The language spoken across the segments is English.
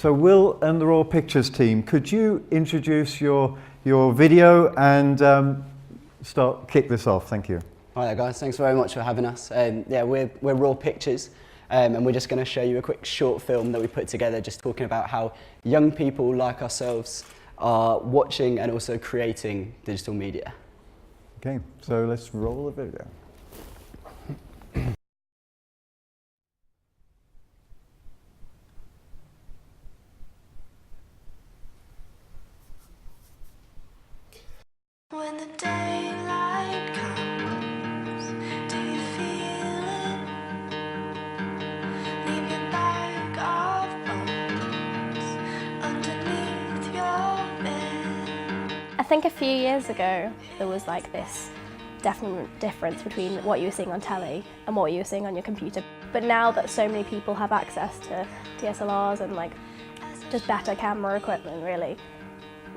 So Will and the Raw Pictures team, could you introduce your video and kick this off? Thank you. Hi there guys, thanks very much for having us. Yeah, we're Raw Pictures and we're just going to show you a quick short film that we put together just talking about how young people like ourselves are watching and also creating digital media. Okay, so let's roll the video. When the daylight comes, do you feel it? Leave your bag of bones underneath your bed. I think a few years ago there was like this definite difference between what you were seeing on telly and what you were seeing on your computer. But now that so many people have access to DSLRs and like just better camera equipment really,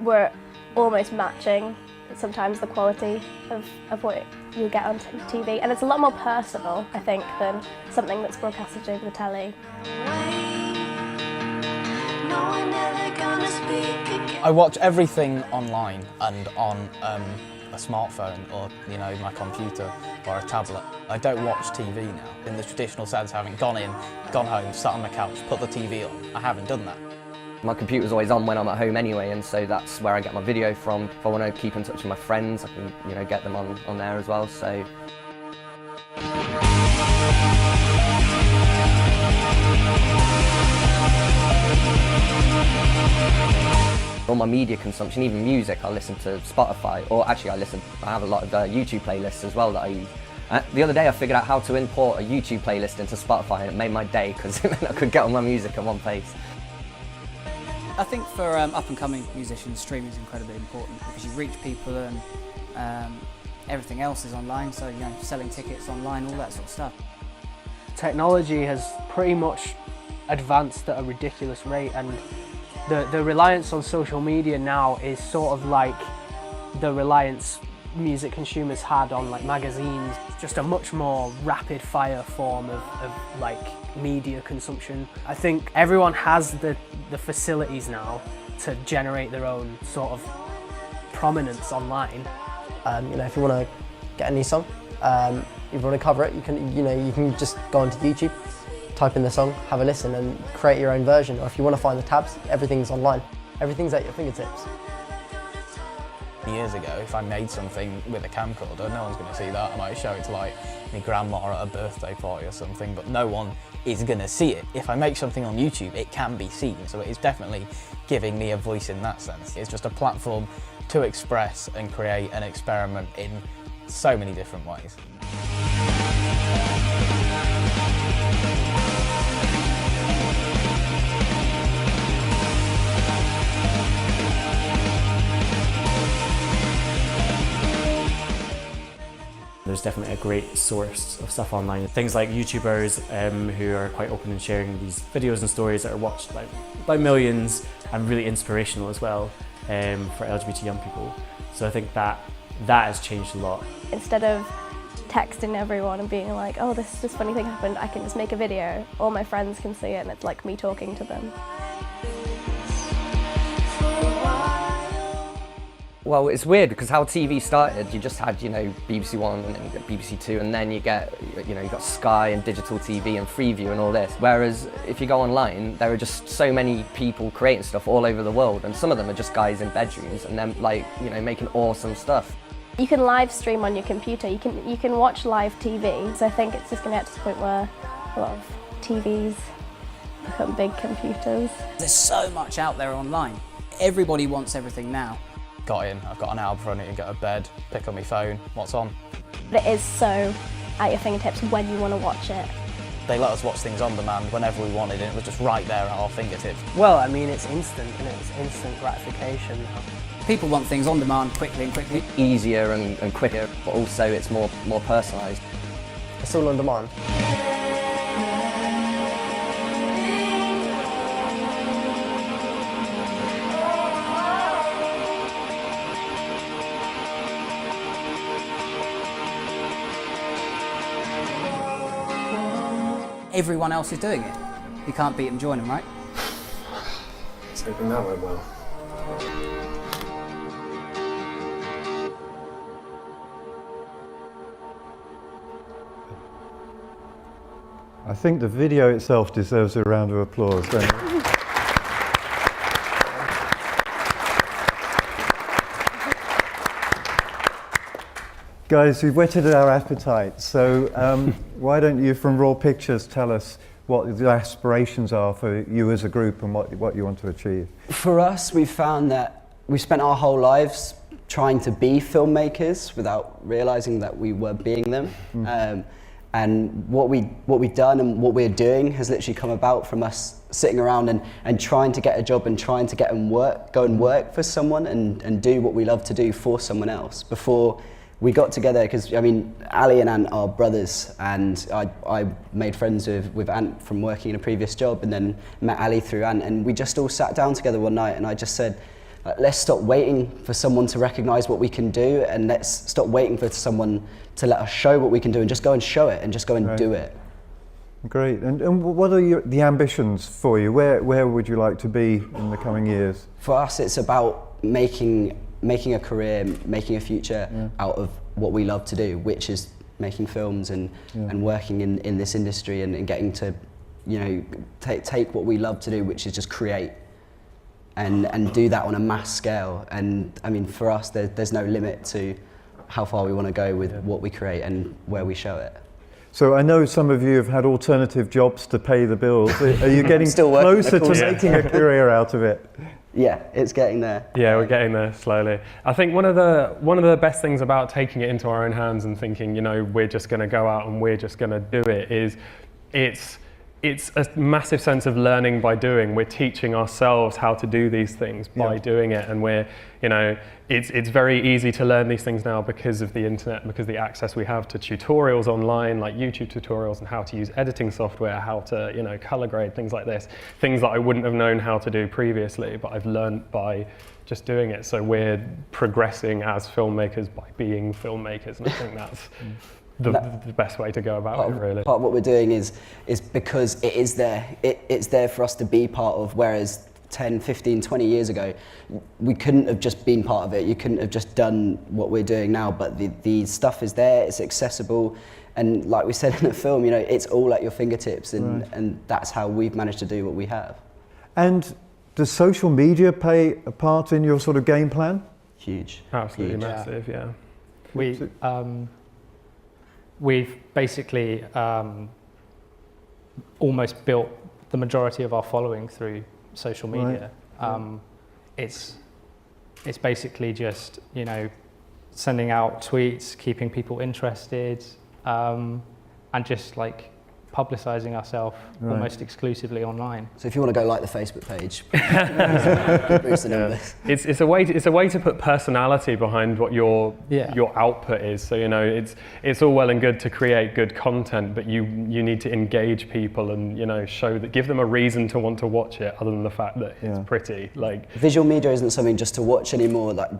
we're almost matching sometimes the quality of what you get on TV, and it's a lot more personal, I think, than something that's broadcasted over the telly. I watch everything online and on a smartphone or my computer or a tablet. I don't watch TV now in the traditional sense, having gone home, sat on the couch, put the TV on. I haven't done that. My computer's always on when I'm at home anyway, and so that's where I get my video from. If I want to keep in touch with my friends, I can get them on there as well. So. All my media consumption, even music, I listen to Spotify, or actually I have a lot of YouTube playlists as well that I use. The other day I figured out how to import a YouTube playlist into Spotify, and it made my day because it meant I could get all my music in one place. I think for up-and-coming musicians, streaming is incredibly important because you reach people and everything else is online, so selling tickets online, all that sort of stuff. Technology has pretty much advanced at a ridiculous rate, and the reliance on social media now is sort of like the reliance music consumers had on like magazines, just a much more rapid fire form of like media consumption. I think everyone has the facilities now to generate their own sort of prominence online. If you want to get a new song, if you want to cover it, you can just go onto YouTube, type in the song, have a listen and create your own version. Or if you want to find the tabs, everything's online. Everything's at your fingertips. Years ago, if I made something with a camcorder, no one's going to see that. I might show it to like my grandma at a birthday party or something, but no one is going to see it. If I make something on YouTube, it can be seen, so it is definitely giving me a voice in that sense. It's just a platform to express and create and experiment in so many different ways. There's definitely a great source of stuff online. Things like YouTubers who are quite open in sharing these videos and stories that are watched by millions and really inspirational as well for LGBT young people. So I think that has changed a lot. Instead of texting everyone and being like, oh, this funny thing happened, I can just make a video. All my friends can see it and it's like me talking to them. Well, it's weird because how TV started, you just had, BBC One and then you get BBC Two, and then you get, you got Sky and digital TV and Freeview and all this. Whereas if you go online, there are just so many people creating stuff all over the world, and some of them are just guys in bedrooms and then making awesome stuff. You can live stream on your computer, you can watch live TV, so I think it's just going to get to the point where a lot of TVs become big computers. There's so much out there online. Everybody wants everything now. I've got an hour before I need to go to bed, pick up my phone, what's on? But it is so at your fingertips when you want to watch it. They let us watch things on demand whenever we wanted, and it was just right there at our fingertips. Well, I mean, it's instant, and it's instant gratification now. People want things on demand quickly. Easier and quicker, but also it's more personalised. It's all on demand. Everyone else is doing it. You can't beat them, join them, right? Hoping that went well. I think the video itself deserves a round of applause, don't it? Guys, you've whetted our appetite, so why don't you, from Raw Pictures, tell us what the aspirations are for you as a group and what you want to achieve? For us, we've found that we've spent our whole lives trying to be filmmakers without realising that we were being them. And what we've done and what we're doing has literally come about from us sitting around and trying to get a job and trying to go and work for someone and do what we love to do for someone else. Before we got together, because I mean, Ali and Ant are brothers, and I made friends with Ant from working in a previous job, and then met Ali through Ant, and we just all sat down together one night, and I just said, let's stop waiting for someone to recognise what we can do, and let's stop waiting for someone to let us show what we can do, and just go and show it, and just go and do it. Great. And what are the ambitions for you? Where would you like to be in the coming years? For us, it's about making a career, making a future out of what we love to do, which is making films and working in this industry and getting to, you know, take what we love to do, which is just create and do that on a mass scale. And I mean, for us, there's no limit to how far we want to go with what we create and where we show it. So I know some of you have had alternative jobs to pay the bills. Are you getting closer to making a career out of it? Yeah, it's getting there. Yeah, we're getting there slowly. I think one of the best things about taking it into our own hands and thinking, you know, we're just going to go out and we're just going to do it is, it's a massive sense of learning by doing. We're teaching ourselves how to do these things by doing it, and we're, you know, it's very easy to learn these things now because of the internet, because the access we have to tutorials online, like YouTube tutorials, and how to use editing software, how to, you know, color grade, things like this, things that I wouldn't have known how to do previously, but I've learned by just doing it. So we're progressing as filmmakers by being filmmakers, and I think that's the best way to go about it, really. Part of what we're doing is because it is there. It's there for us to be part of, whereas 10, 15, 20 years ago, we couldn't have just been part of it. You couldn't have just done what we're doing now, but the stuff is there, it's accessible, and like we said in the film, you know, it's all at your fingertips, and that's how we've managed to do what we have. And does social media play a part in your sort of game plan? Huge. Absolutely massive, yeah. We've basically almost built the majority of our following through social media. It's basically just, you know, sending out tweets, keeping people interested, and just like publicising ourselves almost exclusively online. So if you want to go like the Facebook page, boost the numbers. It's a way to put personality behind what your output is. So, you know, it's all well and good to create good content, but you need to engage people and, you know, give them a reason to want to watch it, other than the fact that it's pretty. Like, visual media isn't something just to watch anymore. Like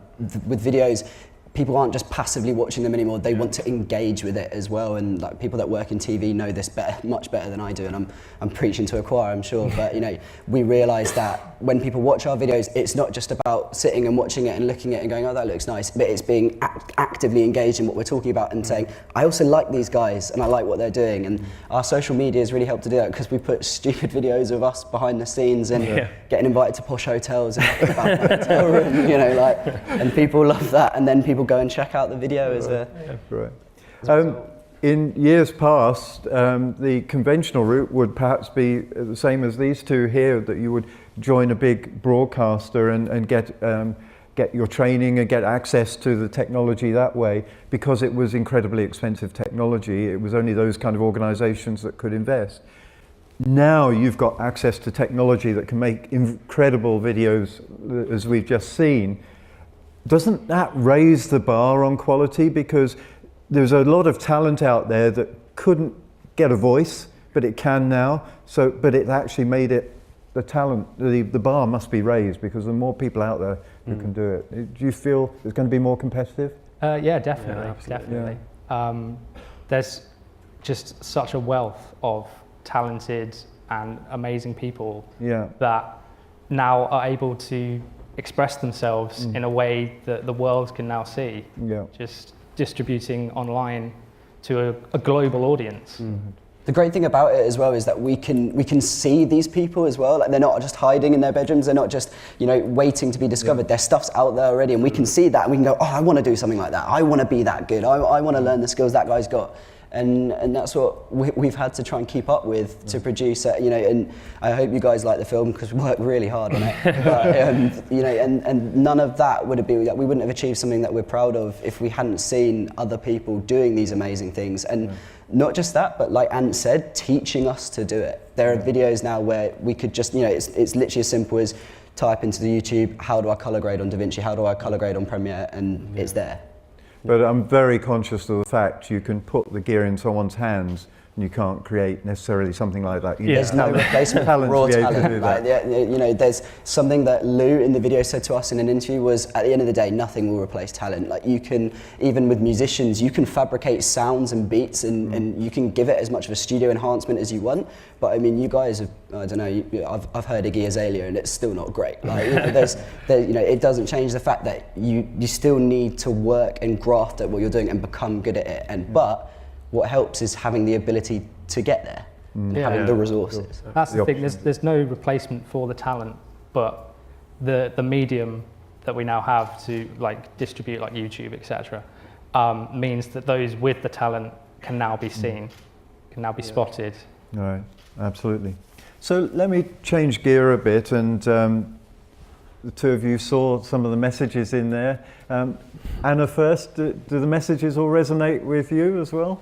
with videos, people aren't just passively watching them anymore. They want to engage with it as well. And like people that work in TV know this much better than I do. And I'm preaching to a choir, I'm sure. But you know, we realise that when people watch our videos, it's not just about sitting and watching it and looking at it and going, oh, that looks nice. But it's being actively engaged in what we're talking about and saying, I also like these guys and I like what they're doing. And our social media has really helped to do that, because we put stupid videos of us behind the scenes and getting invited to posh hotels and in the back of the hotel room, you know, like, and people love that. And then people go and check out the video as a... In years past, the conventional route would perhaps be the same as these two here, that you would join a big broadcaster and get your training and get access to the technology that way. Because it was incredibly expensive technology, it was only those kind of organizations that could invest. Now you've got access to technology that can make incredible videos, as we've just seen. Doesn't that raise the bar on quality? Because there's a lot of talent out there that couldn't get a voice, but it can now. So, but it actually made it, the bar must be raised, because there are more people out there who can do it. Do you feel it's going to be more competitive? Yeah, definitely. There's just such a wealth of talented and amazing people that now are able to express themselves in a way that the world can now see. Yeah. Just distributing online to a global audience. The great thing about it as well is that we can see these people as well. Like, they're not just hiding in their bedrooms. They're not just, you know, waiting to be discovered. Their stuff's out there already, and we can see that, and we can go, oh, I want to do something like that. I want to be that good. I want to learn the skills that guy's got. And that's what we've had to try and keep up with to produce it, you know. And I hope you guys like the film, because we worked really hard on it. But, you know, and none of that would have been, we wouldn't have achieved something that we're proud of if we hadn't seen other people doing these amazing things. And not just that, but like Ant said, teaching us to do it. There are videos now where we could just, you know, it's literally as simple as type into the YouTube, how do I colour grade on DaVinci, how do I colour grade on Premiere, and it's there. But I'm very conscious of the fact you can put the gear in someone's hands and you can't create necessarily something like that. There's no replacement for raw talent. Like, you know, there's something that Lou in the video said to us in an interview was, at the end of the day, nothing will replace talent. Like, you can, even with musicians, you can fabricate sounds and beats, and you can give it as much of a studio enhancement as you want. But I mean, you guys have, I don't know, I've heard Iggy Azalea and it's still not great. Like, you know, you know, it doesn't change the fact that you still need to work and graft at what you're doing and become good at it. But what helps is having the ability to get there, having the resources. That's the thing, there's no replacement for the talent, but the medium that we now have to like distribute, like YouTube, etc., means that those with the talent can now be seen, can now be spotted. Right, absolutely. So let me change gear a bit, and the two of you saw some of the messages in there. Anna first, do the messages all resonate with you as well?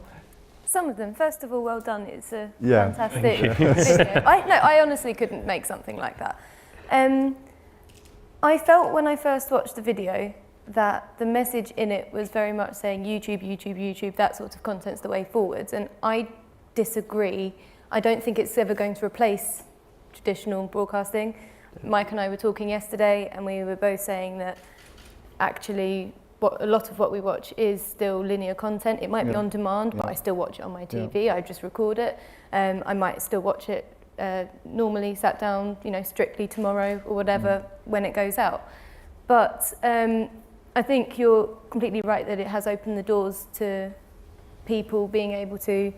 Some of them. First of all, well done. It's a fantastic video. I honestly couldn't make something like that. I felt when I first watched the video that the message in it was very much saying YouTube, YouTube, YouTube, that sort of content's the way forwards. And I disagree. I don't think it's ever going to replace traditional broadcasting. Mike and I were talking yesterday, and we were both saying that actually a lot of what we watch is still linear content. It might be on demand, but I still watch it on my TV. I just record it. I might still watch it normally, sat down, you know, strictly tomorrow or whatever when it goes out. But I think you're completely right that it has opened the doors to people being able to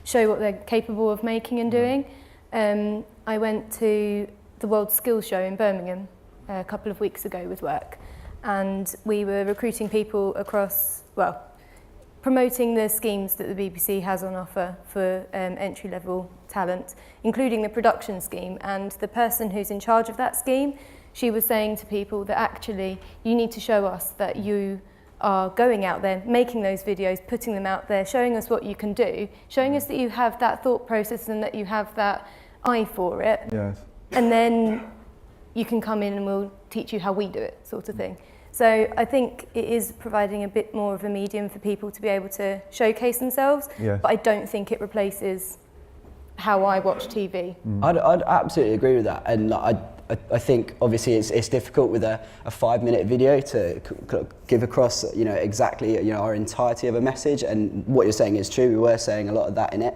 show what they're capable of making and doing. I went to the World Skills Show in Birmingham a couple of weeks ago with work, and we were recruiting people across, well, promoting the schemes that the BBC has on offer for entry-level talent, including the production scheme. And the person who's in charge of that scheme, she was saying to people that actually you need to show us that you are going out there, making those videos, putting them out there, showing us what you can do, showing us that you have that thought process and that you have that eye for it. Yes. And then you can come in and we'll teach you how we do it, sort of thing. So I think it is providing a bit more of a medium for people to be able to showcase themselves, but I don't think it replaces how I watch TV. I'd absolutely agree with that, and I think obviously it's difficult with a 5-minute video to give across, you know, exactly, you know, our entirety of a message, and what you're saying is true. We were saying a lot of that in it.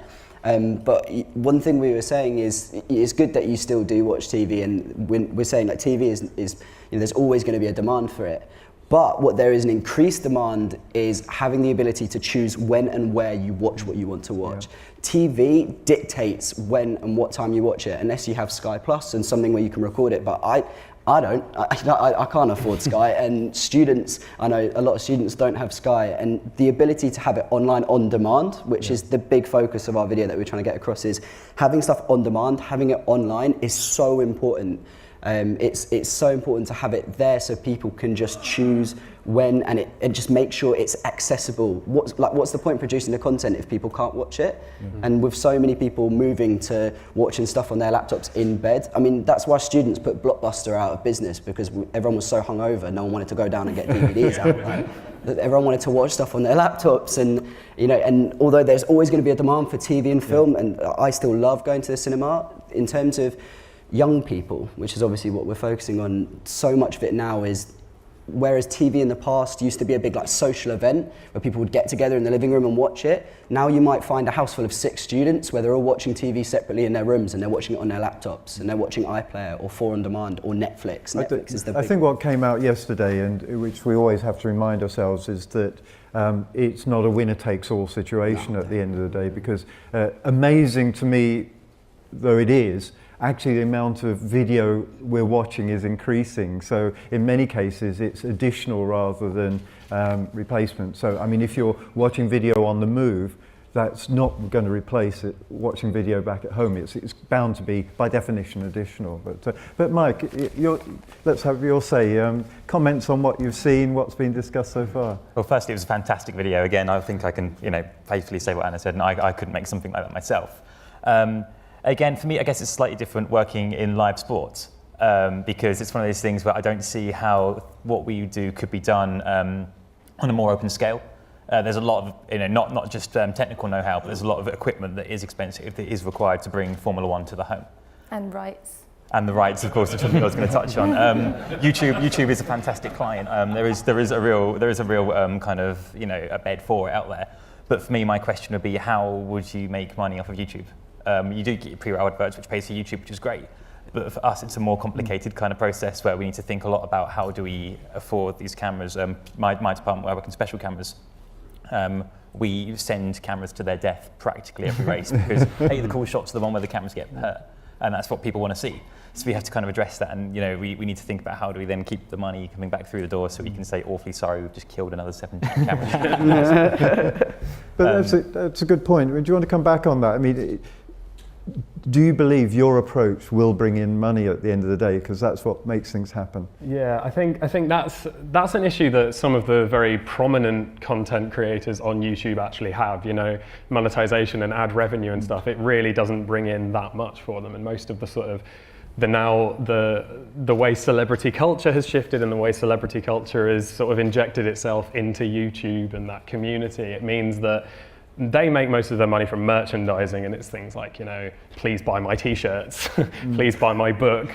But one thing we were saying is it's good that you still do watch TV, and we're saying that TV is you know, there's always going to be a demand for it. But what there is an increased demand is having the ability to choose when and where you watch what you want to watch. TV dictates when and what time you watch it, unless you have Sky Plus and something where you can record it. But I can't afford Sky, and students, I know a lot of students don't have Sky, and the ability to have it online on demand, which is the big focus of our video that we're trying to get across, is having stuff on demand, having it online is so important. It's so important to have it there so people can just choose when, and just make sure it's accessible. What's the point producing the content if people can't watch it? And with so many people moving to watching stuff on their laptops in bed, I mean, that's why students put Blockbuster out of business, because everyone was so hungover, no one wanted to go down and get DVDs out. Right? Everyone wanted to watch stuff on their laptops, and you know, and although there's always going to be a demand for TV and film, and I still love going to the cinema, in terms of young people, which is obviously what we're focusing on, so much of it now is whereas TV in the past used to be a big like social event where people would get together in the living room and watch it, now you might find a house full of 6 students where they're all watching TV separately in their rooms and they're watching it on their laptops and they're watching iPlayer or 4 on Demand or Netflix. Netflix is the I big think what came out yesterday, and which we always have to remind ourselves, is that it's not a winner-takes-all situation at the end of the day, because amazing to me though it is, actually the amount of video we're watching is increasing. So in many cases it's additional rather than replacement. So I mean, if you're watching video on the move, that's not going to replace it, watching video back at home. It's bound to be, by definition, additional. But Mike, let's have your say. Comments on what you've seen, what's been discussed so far? Well, firstly, it was a fantastic video. Again, I think I can, faithfully say what Anna said, and I couldn't make something like that myself. Again, for me, I guess it's slightly different working in live sports, because it's one of those things where I don't see how what we do could be done on a more open scale. There's a lot of, not just technical know-how, but there's a lot of equipment that is expensive, that is required to bring Formula One to the home. And rights. And the rights, of course, which I was going to touch on. YouTube is a fantastic client. There is a real kind of a bed for it out there. But for me, my question would be, how would you make money off of YouTube? You do get your pre-roll adverts, which pays for YouTube, which is great. But for us, it's a more complicated kind of process where we need to think a lot about how do we afford these cameras. My department, where I work in special cameras, we send cameras to their death practically every race, because the cool shots are the one where the cameras get hurt, and that's what people want to see. So we have to kind of address that, and we need to think about how do we then keep the money coming back through the door, so we can say awfully sorry, we've just killed another 7 cameras. But that's a good point. Do you want to come back on that? I mean, do you believe your approach will bring in money at the end of the day, because that's what makes things happen? Yeah, I think that's an issue that some of the very prominent content creators on YouTube actually have. Monetization and ad revenue and stuff. It really doesn't bring in that much for them, and most of the sort of the way celebrity culture has shifted and the way celebrity culture has sort of injected itself into YouTube and that community, it means that they make most of their money from merchandising, and it's things like, please buy my t-shirts, please buy my book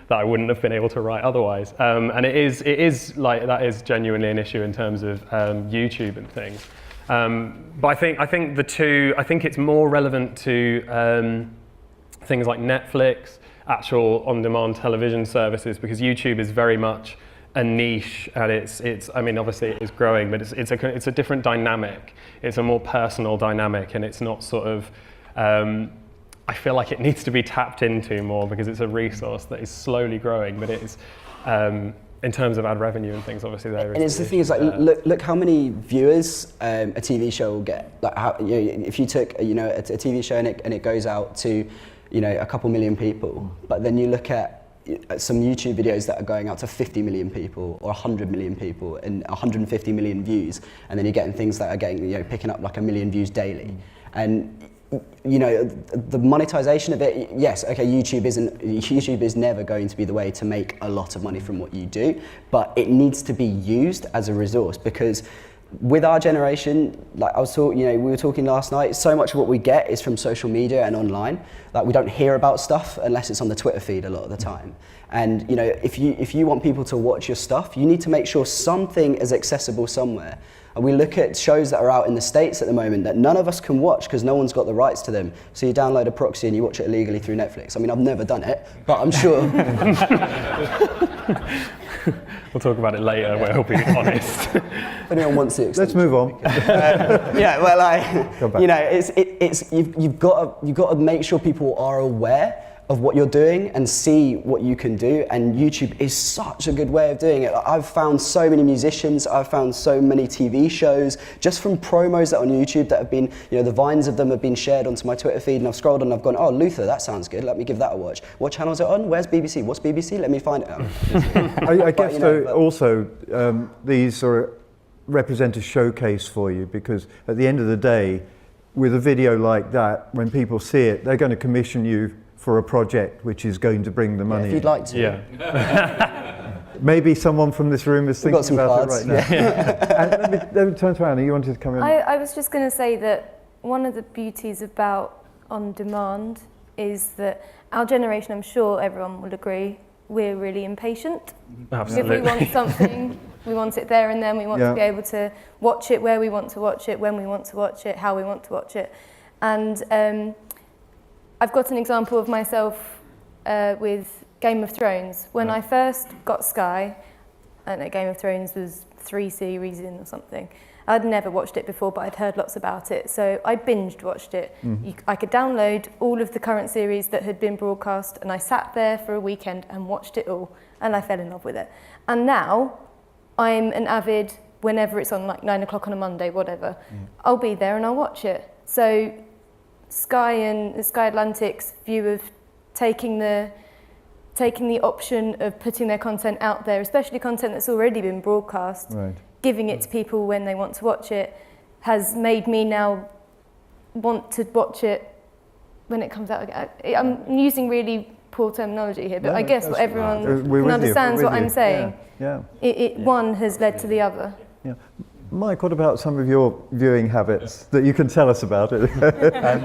that I wouldn't have been able to write otherwise. And it is like, that is genuinely an issue in terms of YouTube and things. But I think it's more relevant to things like Netflix, actual on-demand television services, because YouTube is very much a niche, and it's I mean, obviously it is growing, but it's a different dynamic. It's a more personal dynamic, and it's not sort of I feel like it needs to be tapped into more, because it's a resource that is slowly growing, but it is in terms of ad revenue and things, obviously there is. And it's the thing is, like, look how many viewers a TV show will get. Like, if you took a TV show and it goes out to a couple million people, but then you look at some YouTube videos that are going out to 50 million people or 100 million people and 150 million views, and then you're getting things that are getting, picking up like 1 million views daily. And the monetization of it, yes, okay, YouTube is never going to be the way to make a lot of money from what you do, but it needs to be used as a resource, because with our generation, like we were talking last night, so much of what we get is from social media and online. Like, we don't hear about stuff unless it's on the Twitter feed a lot of the time. And if you want people to watch your stuff, you need to make sure something is accessible somewhere. And we look at shows that are out in the States at the moment that none of us can watch because no one's got the rights to them. So you download a proxy and you watch it illegally through Netflix. I mean, I've never done it, but I'm sure. We'll talk about it later, we'll be honest. If anyone wants to. Let's move on. You've got to make sure people are aware of what you're doing and see what you can do, and YouTube is such a good way of doing it. I've found so many musicians, I've found so many TV shows just from promos that are on YouTube that have been, the vines of them have been shared onto my Twitter feed, and I've scrolled and I've gone, oh, Luther, that sounds good, let me give that a watch. What channel is it on? Where's BBC? What's BBC? Let me find it out. I guess also these sort of represent a showcase for you, because at the end of the day, with a video like that, when people see it, they're going to commission you for a project which is going to bring the money. If you'd like to. Yeah. Maybe someone from this room is thinking about it right now. And let me turn to Anna. You wanted to come in? I was just going to say that one of the beauties about on demand is that our generation, I'm sure everyone will agree, we're really impatient. Absolutely. If we want something, We want it there and then. We want Yeah. to be able to watch it where we want to watch it, when we want to watch it, how we want to watch it. And I've got an example of myself with Game of Thrones. When I first got Sky, I don't know, Game of Thrones was 3 series in or something. I'd never watched it before, but I'd heard lots about it. So I binged watched it. I could download all of the current series that had been broadcast, and I sat there for a weekend and watched it all, and I fell in love with it. And now I'm an avid, whenever it's on, like 9 o'clock on a Monday, whatever, I'll be there and I'll watch it. So Sky and Sky Atlantic's view of taking the option of putting their content out there, especially content that's already been broadcast, giving it to people when they want to watch it, has made me now want to watch it when it comes out again. I'm using really poor terminology here, but I guess what everyone understands what I'm saying. One has led to the other. Yeah. Mike, what about some of your viewing habits that you can tell us about it?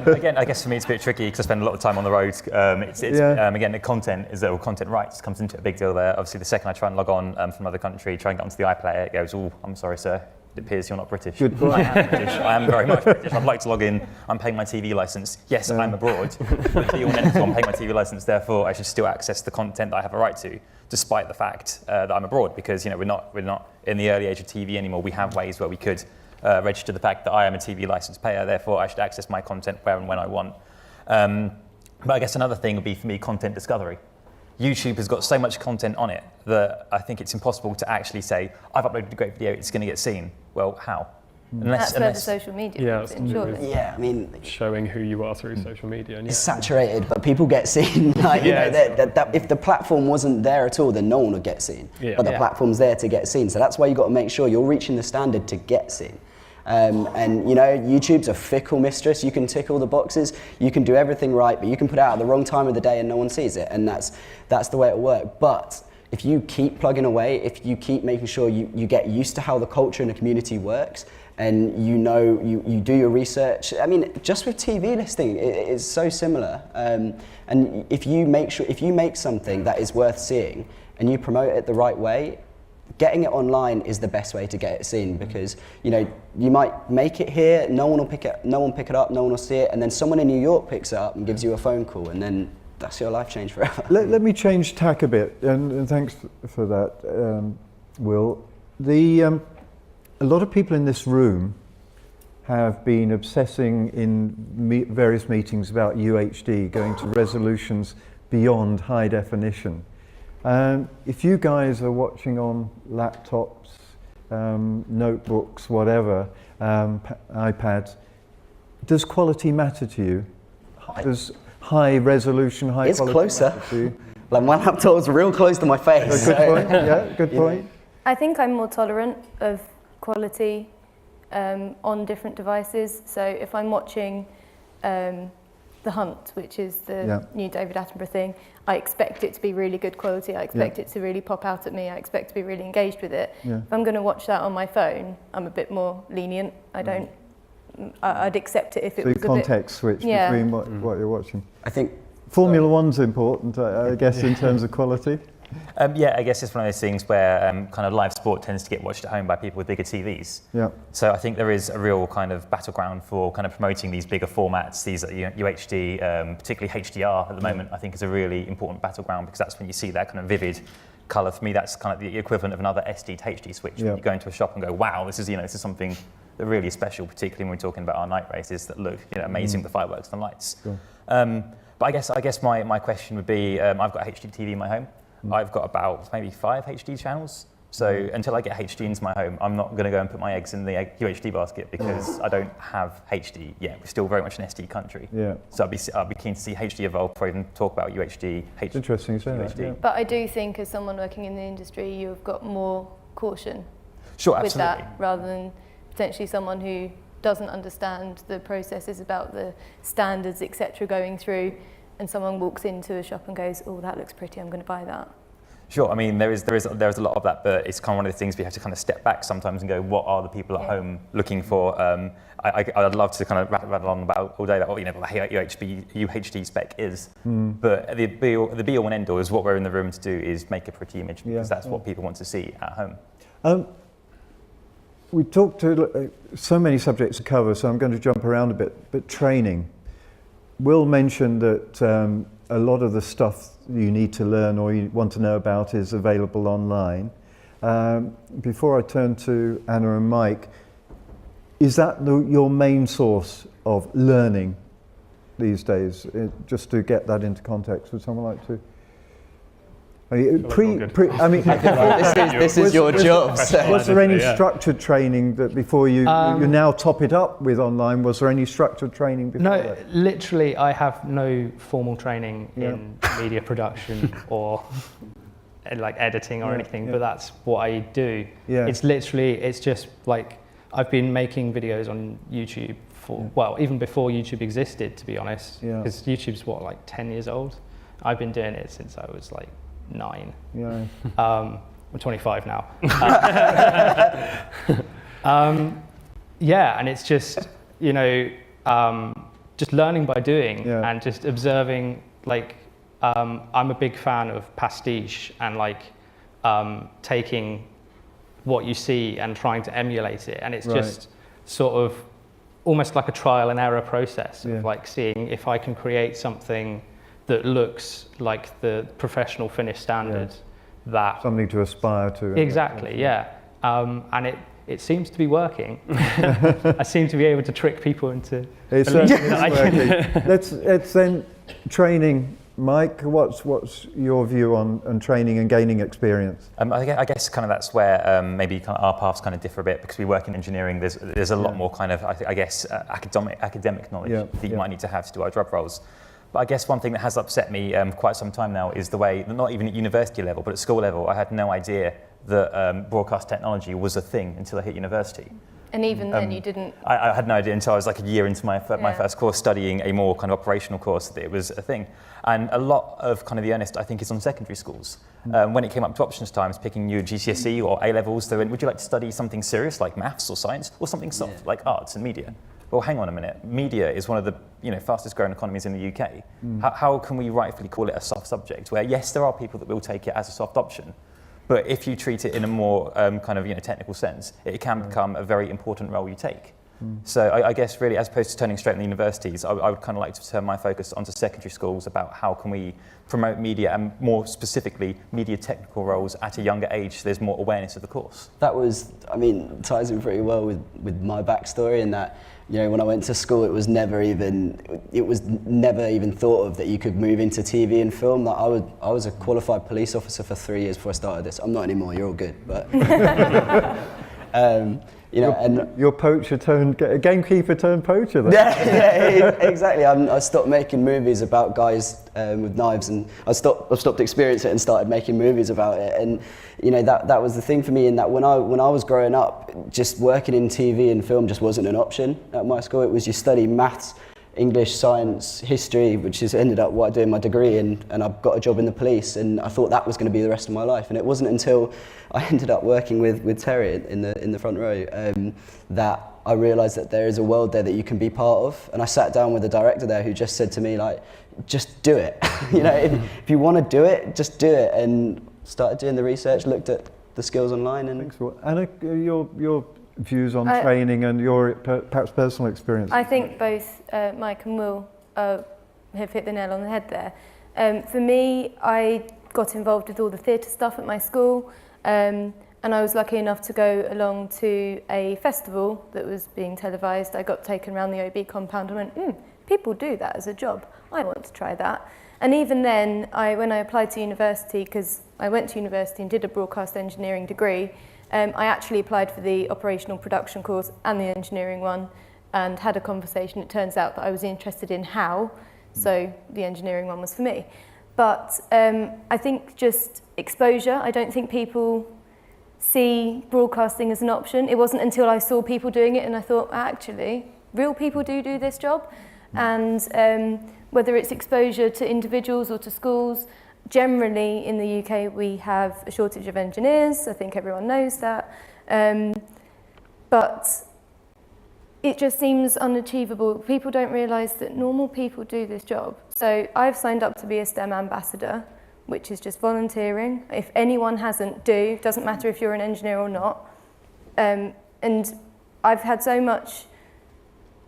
Again, I guess for me it's a bit tricky because I spend a lot of time on the road. Again, the content content rights comes into a big deal there. Obviously, the second I try and log on from another country, try and get onto the iPlayer, it goes, "Oh, I'm sorry, sir. It appears you're not British." Good point. I am British. I am very much British. I'd like to log in. I'm paying my TV license. Yes, I'm abroad. I'm paying my TV license. Therefore, I should still access the content that I have a right to, despite the fact that I'm abroad. Because we're not in the early age of TV anymore. We have ways where we could register the fact that I am a TV license payer. Therefore, I should access my content where and when I want. But I guess another thing would be for me content discovery. YouTube has got so much content on it that I think it's impossible to actually say, I've uploaded a great video, it's going to get seen. Well, how? That's where the social media comes in, surely. Yeah, I mean, showing who you are through social media. And it's saturated, but people get seen. If the platform wasn't there at all, then no one would get seen. But the platform's there to get seen. So that's why you've got to make sure you're reaching the standard to get seen. And YouTube's a fickle mistress. You can tick all the boxes, you can do everything right, but you can put it out at the wrong time of the day and no one sees it. And that's the way it'll work. But if you keep plugging away, if you keep making sure you get used to how the culture and the community works, and you do your research. I mean, just with TV listing, it is so similar. And if you make something that is worth seeing and you promote it the right way, getting it online is the best way to get it seen, because you might make it here, no one will pick it up, no one will see it, and then someone in New York picks it up and gives you a phone call, and then that's your life changed forever. Let me change tack a bit, and thanks for that, Will. A lot of people in this room have been obsessing in various meetings about UHD, going to resolutions beyond high definition. If you guys are watching on laptops, notebooks, whatever, iPads, does quality matter to you? Does high resolution, high quality matter to you? Like my laptop's real close to my face. Good point. Yeah, good point. I think I'm more tolerant of quality on different devices. So if I'm watching The Hunt, which is the new David Attenborough thing, I expect it to be really good quality. I expect it to really pop out at me. I expect to be really engaged with it. If I'm going to watch that on my phone, I'm a bit more lenient. I'd accept it if it was a bit... context switch between what you're watching. I think Formula One's important, I guess, in terms of quality. I guess it's one of those things where kind of live sport tends to get watched at home by people with bigger TVs. So I think there is a real kind of battleground for kind of promoting these bigger formats, these UHD, particularly HDR at the moment, I think is a really important battleground, because that's when you see that kind of vivid colour. For me, that's kind of the equivalent of another SD to HD switch. When you go into a shop and go, wow, this is something that really is special, particularly when we're talking about our night races that look amazing, the fireworks and lights. But I guess my question would be, I've got a HD TV in my home. I've got about maybe 5 HD channels. So until I get HD into my home, I'm not going to go and put my eggs in the UHD basket, because I don't have HD yet. We're still very much an SD country. So I'd be keen to see HD evolve before I even talk about UHD. It's interesting you say that. But I do think, as someone working in the industry, you've got more caution with that, rather than potentially someone who doesn't understand the processes about the standards, etc., going through, and someone walks into a shop and goes, oh, that looks pretty, I'm going to buy that. Sure, I mean, there is a lot of that, but it's kind of one of the things we have to kind of step back sometimes and go, what are the people at home looking for? I'd love to kind of rattle on about all day about what UHD spec is, but the be all and end all is what we're in the room to do is make a pretty image, because that's what people want to see at home. We talked to so many subjects to cover, so I'm going to jump around a bit. But training. Will mentioned that a lot of the stuff you need to learn or you want to know about is available online. Before I turn to Anna and Mike, is that your main source of learning these days? Just to get that into context, would someone like to? I mean, this is your job. So. Was there any structured training that before you now top it up with online? Was there any structured training before No, that? literally, I have no formal training in media production or like editing or anything, but that's what I do. Yeah. It's just like I've been making videos on YouTube for, well, even before YouTube existed, to be honest, because YouTube's what, like 10 years old? I've been doing it since I was like 9. Yeah. I'm 25 now. And it's just, you know, just learning by doing and just observing. Like, I'm a big fan of pastiche and like taking what you see and trying to emulate it. And it's just sort of almost like a trial and error process of like seeing if I can create something that looks like the professional finished standard. That something to aspire to. Exactly, and it seems to be working. I seem to be able to trick people into believing that I can. Let's then training. Mike, what's your view on training and gaining experience? I guess kind of that's where maybe kind of our paths kind of differ a bit, because we work in engineering. There's a lot more kind of I guess academic knowledge that you might need to have to do our job roles. But I guess one thing that has upset me quite some time now is the way, not even at university level, but at school level, I had no idea that broadcast technology was a thing until I hit university. And even then you didn't... I had no idea until I was like a year into my first course, studying a more kind of operational course, that it was a thing. And a lot of kind of the earnest, I think, is on secondary schools. When it came up to options times, picking new GCSE or A-levels, they went, would you like to study something serious like maths or science, or something soft like arts and media? Well, hang on a minute. Media is one of the fastest growing economies in the UK. How can we rightfully call it a soft subject? Where yes, there are people that will take it as a soft option, but if you treat it in a more kind of technical sense, it can become a very important role you take. So I guess really, as opposed to turning straight in the universities, I would kind of like to turn my focus onto secondary schools about how can we promote media, and more specifically media technical roles at a younger age, so there's more awareness of the course. That was, ties in pretty well with my backstory, in that, when I went to school, it was never even thought of that you could move into TV and film. Like I was a qualified police officer for 3 years before I started this. I'm not anymore. You're all good, but your poacher turned gamekeeper turned poacher. Then. Yeah, exactly. I stopped making movies about guys with knives, and I stopped experiencing it and started making movies about it. And that was the thing for me, in that when I was growing up, just working in TV and film just wasn't an option at my school. It was you study maths, English, science, history, which has ended up what I do in my degree, and I've got a job in the police, and I thought that was going to be the rest of my life. And it wasn't until I ended up working with Terry in the front row that I realised that there is a world there that you can be part of. And I sat down with a director there who just said to me, like, just do it. If you want to do it, just do it. And started doing the research, looked at the skills online. And thanks. Anna, your views on training and your perhaps personal experience? I think both Mike and Will have hit the nail on the head there. For me, I got involved with all the theatre stuff at my school, and I was lucky enough to go along to a festival that was being televised. I got taken around the OB compound and went, people do that as a job. I want to try that. And even then, when I applied to university, because I went to university and did a broadcast engineering degree, I actually applied for the operational production course and the engineering one, and had a conversation. It turns out that I was interested in how, so the engineering one was for me. But I think just exposure. I don't think people see broadcasting as an option. It wasn't until I saw people doing it and I thought, actually, real people do this job. And whether it's exposure to individuals or to schools, generally in the UK we have a shortage of engineers. I think everyone knows that. But it just seems unachievable. People don't realise that normal people do this job. So I've signed up to be a STEM ambassador, which is just volunteering. If anyone hasn't, do. Doesn't matter if you're an engineer or not. And I've had so much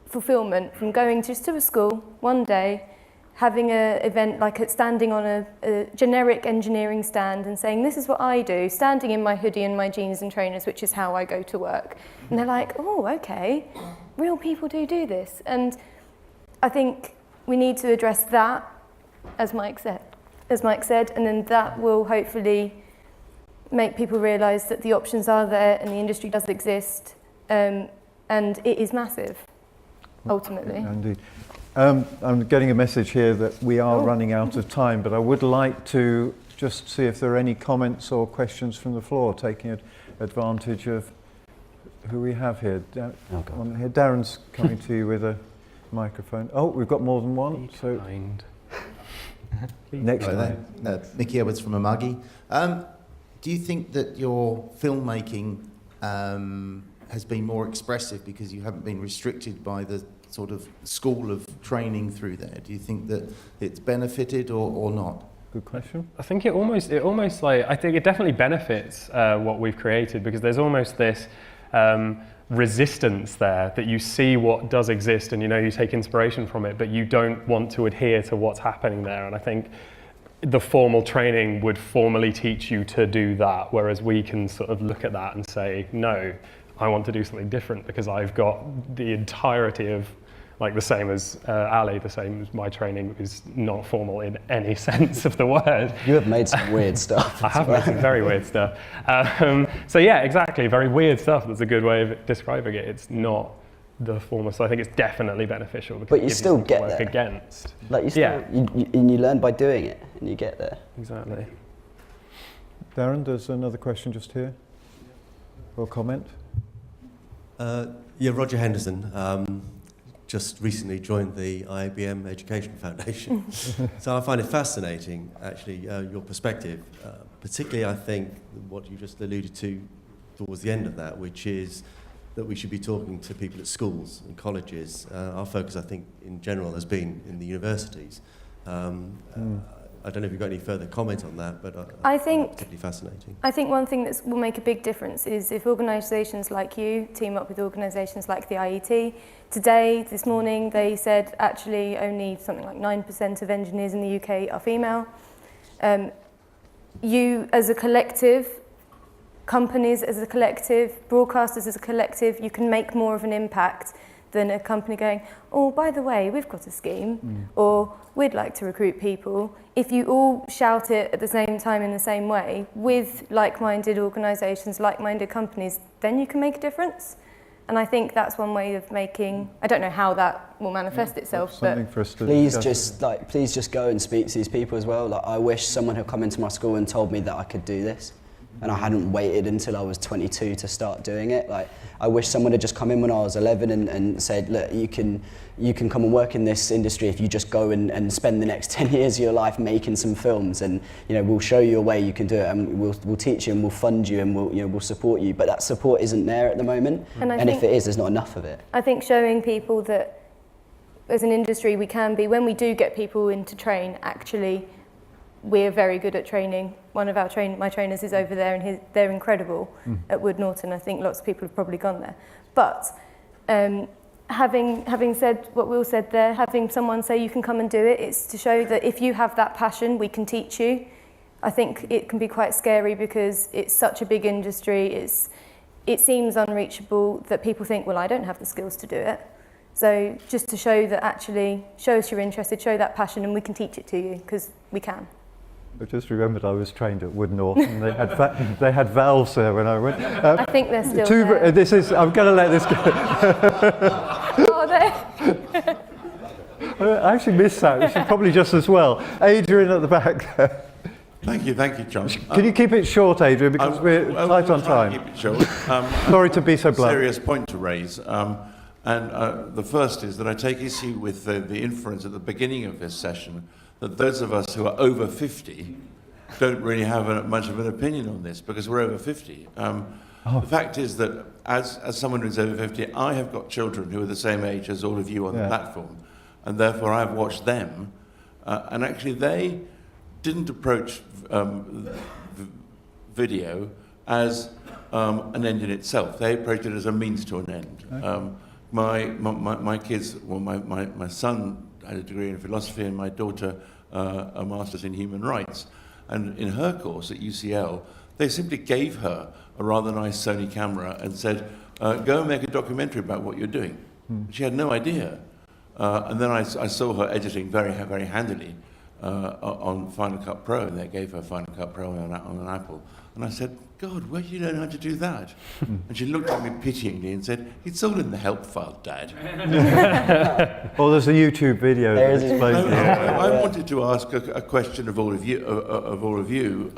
fulfillment from going just to a school one day, having an event like standing on a generic engineering stand and saying, this is what I do, standing in my hoodie and my jeans and trainers, which is how I go to work. And they're like, oh, okay, real people do this. And I think we need to address that, as Mike said, and then that will hopefully make people realise that the options are there and the industry does exist, and it is massive, ultimately. Yeah, indeed. I'm getting a message here that we are running out of time, but I would like to just see if there are any comments or questions from the floor, taking advantage of who we have here. One here. Darren's coming to you with a microphone. Oh, we've got more than one. So next time. Nicky Edwards from Amagi. Do you think that your filmmaking has been more expressive because you haven't been restricted by the sort of school of training through there? Do you think that it's benefited or not? Good question. I think it almost like, I think it definitely benefits what we've created, because there's almost this resistance there that you see what does exist and you take inspiration from it, but you don't want to adhere to what's happening there. And I think the formal training would formally teach you to do that, whereas we can sort of look at that and say, no, I want to do something different because I've got the entirety of, like the same as Ali, the same as my training is not formal in any sense of the word. You have made some weird stuff. I have made some very weird stuff. So yeah, exactly, very weird stuff. That's a good way of describing it. It's not the formal, so I think it's definitely beneficial because but you it gives still you get to work there. Against. Like you still, you learn by doing it, and you get there. Exactly. Darren, there's another question just here, or comment. Yeah, Roger Henderson. Just recently joined the IABM Education Foundation. So I find it fascinating, actually, your perspective. Particularly, I think, what you just alluded to towards the end of that, which is that we should be talking to people at schools and colleges. Our focus, I think, in general, has been in the universities. I don't know if you've got any further comment on that, but I think particularly fascinating. I think one thing that will make a big difference is if organisations like you team up with organisations like the IET. Today, this morning, they said actually only something like 9% of engineers in the UK are female. You as a collective, companies as a collective, broadcasters as a collective, you can make more of an impact than a company going, oh, by the way, we've got a scheme, or we'd like to recruit people. If you all shout it at the same time in the same way, with like-minded organisations, like-minded companies, then you can make a difference. And I think that's one way of making, I don't know how that will manifest itself, but please just go and speak to these people as well. Like, I wish someone had come into my school and told me that I could do this, and I hadn't waited until I was 22 to start doing it. Like, I wish someone had just come in when I was 11 and said, look, you can come and work in this industry if you just go and spend the next 10 years of your life making some films, and we'll show you a way you can do it, and we'll teach you and we'll fund you and we'll support you. But that support isn't there at the moment, and if it is, there's not enough of it. I think showing people that as an industry we can be, when we do get people in to train, actually we're very good at training. One of my trainers is over there, and they're incredible at Wood Norton. I think lots of people have probably gone there. But having said what Will said there, having someone say you can come and do it, it's to show that if you have that passion, we can teach you. I think it can be quite scary because it's such a big industry. It seems unreachable that people think, well, I don't have the skills to do it. So just to show that actually, show us you're interested, show that passion, and we can teach it to you, because we can. I just remembered I was trained at Wood Norton. They had valves there when I went. I think they're still there. I'm going to let this go. Are they? I actually missed that. She's probably just as well. Adrian at the back there. Thank you, John. Can you keep it short, Adrian, because we're tight on time. Keep it short. Sorry to be so blunt. Serious point to raise. The first is that I take issue with the inference at the beginning of this session that those of us who are over 50 don't really have much of an opinion on this, because we're over 50. The fact is that as someone who's over 50, I have got children who are the same age as all of you on the platform, and therefore I've watched them, and actually they didn't approach video as an end in itself. They approached it as a means to an end. Okay. My kids, well, my son had a degree in philosophy and my daughter a master's in human rights. And in her course at UCL, they simply gave her a rather nice Sony camera and said, go and make a documentary about what you're doing. She had no idea. And then I saw her editing very, very handily on Final Cut Pro, and they gave her Final Cut Pro on an Apple. And I said, God, where did you learn how to do that? And she looked at me pityingly and said, it's all in the help file, Dad. Well, there's a YouTube video that explains it. I wanted to ask a question of all of you,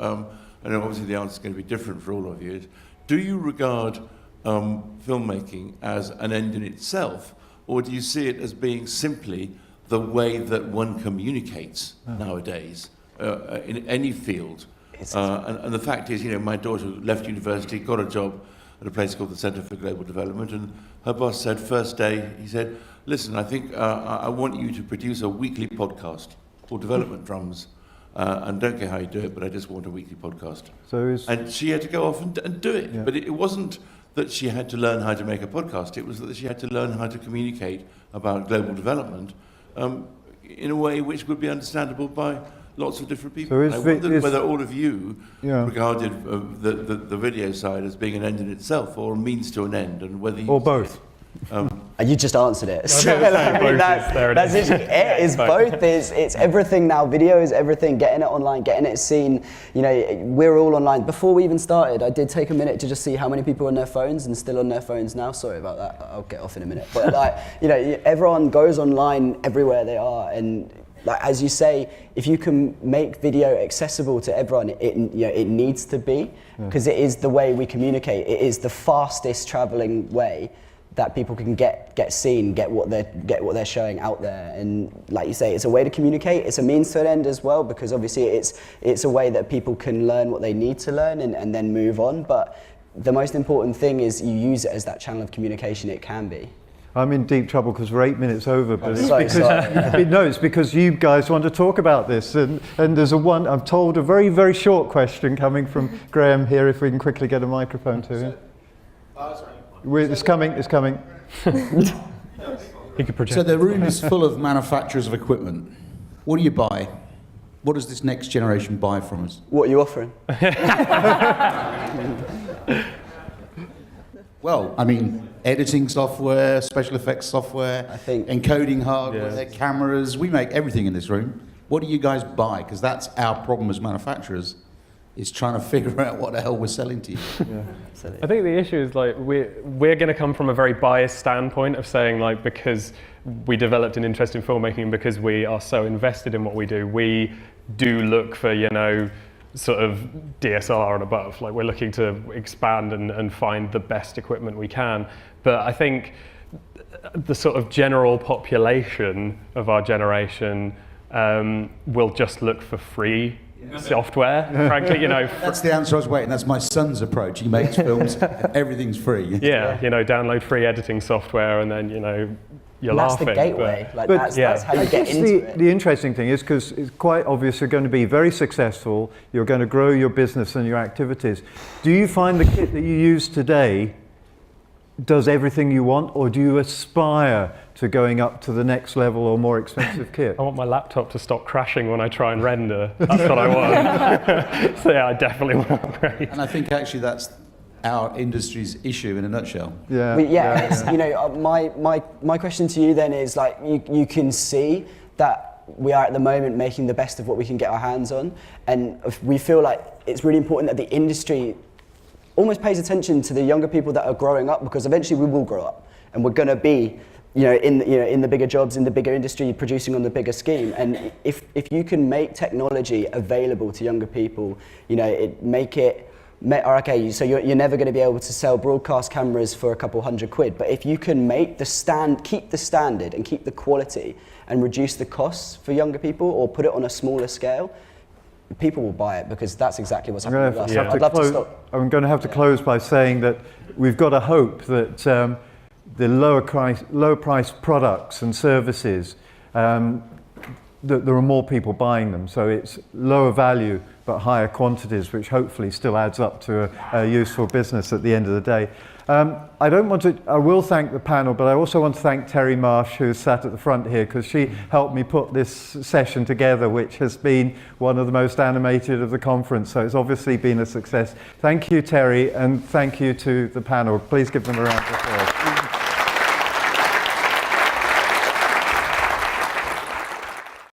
and obviously the answer is going to be different for all of you. Do you regard filmmaking as an end in itself, or do you see it as being simply the way that one communicates nowadays in any field? And the fact is, my daughter left university, got a job at a place called the Centre for Global Development, and her boss said, first day, he said, listen, I think I want you to produce a weekly podcast called Development Drums, and don't care how you do it, but I just want a weekly podcast. And she had to go off and do it. Yeah. But it wasn't that she had to learn how to make a podcast, it was that she had to learn how to communicate about global development in a way which would be understandable by lots of different people. I wondered whether all of you regarded the video side as being an end in itself or a means to an end, and whether you... Or both. You just answered it. So, that's it is both. It's everything now. Video is everything. Getting it online, getting it seen. We're all online. Before we even started, I did take a minute to just see how many people are on their phones and still on their phones now. Sorry about that. I'll get off in a minute. But everyone goes online everywhere they are, and as you say, if you can make video accessible to everyone, it needs to be, because it is the way we communicate. It is the fastest traveling way that people can get seen, get what they're showing out there. And like you say, it's a way to communicate. It's a means to an end as well, because obviously it's a way that people can learn what they need to learn and then move on. But the most important thing is you use it as that channel of communication it can be. I'm in deep trouble because we're 8 minutes over, but it's because you guys want to talk about this, and there's I'm told a very, very short question coming from Graham here, if we can quickly get a microphone to him. It's coming. He could project. So the room is full of manufacturers of equipment. What do you buy? What does this next generation buy from us? What are you offering? Well, I mean, editing software, special effects software, encoding hardware, cameras. We make everything in this room. What do you guys buy? Because that's our problem as manufacturers, is trying to figure out what the hell we're selling to you. I think the issue is we're going to come from a very biased standpoint of saying because we developed an interest in filmmaking, because we are so invested in what we do look for sort of DSLR and above. We're looking to expand and find the best equipment we can. But I think the sort of general population of our generation will just look for free software, frankly, That's the answer I was waiting. That's my son's approach. He makes films, everything's free. Yeah, download free editing software, and then, you're laughing. That's the gateway. That's how you get into it. The interesting thing is, because it's quite obvious you're going to be very successful, you're going to grow your business and your activities. Do you find the kit that you use today does everything you want, or do you aspire to going up to the next level or more expensive kit? I want my laptop to stop crashing when I try and render. That's what I want. So I definitely want to upgrade. And I think actually that's our industry's issue in a nutshell. My question to you then is you can see that we are at the moment making the best of what we can get our hands on, and we feel like it's really important that the industry almost pays attention to the younger people that are growing up, because eventually we will grow up and we're going to be in the bigger jobs, in the bigger industry, producing on the bigger scheme. And if you can make technology available to younger people, so you're never going to be able to sell broadcast cameras for a couple £100, but if you can make keep the standard and keep the quality and reduce the costs for younger people, or put it on a smaller scale, people will buy it, because that's exactly what's happening with us. I'd love to stop. I'm going to have to close by saying that we've got to hope that the lower price products and services there are more people buying them. So it's lower value but higher quantities, which hopefully still adds up to a useful business at the end of the day. I will thank the panel, but I also want to thank Terry Marsh, who sat at the front here, because she helped me put this session together, which has been one of the most animated of the conference. So it's obviously been a success. Thank you, Terry, and thank you to the panel. Please give them a round of applause.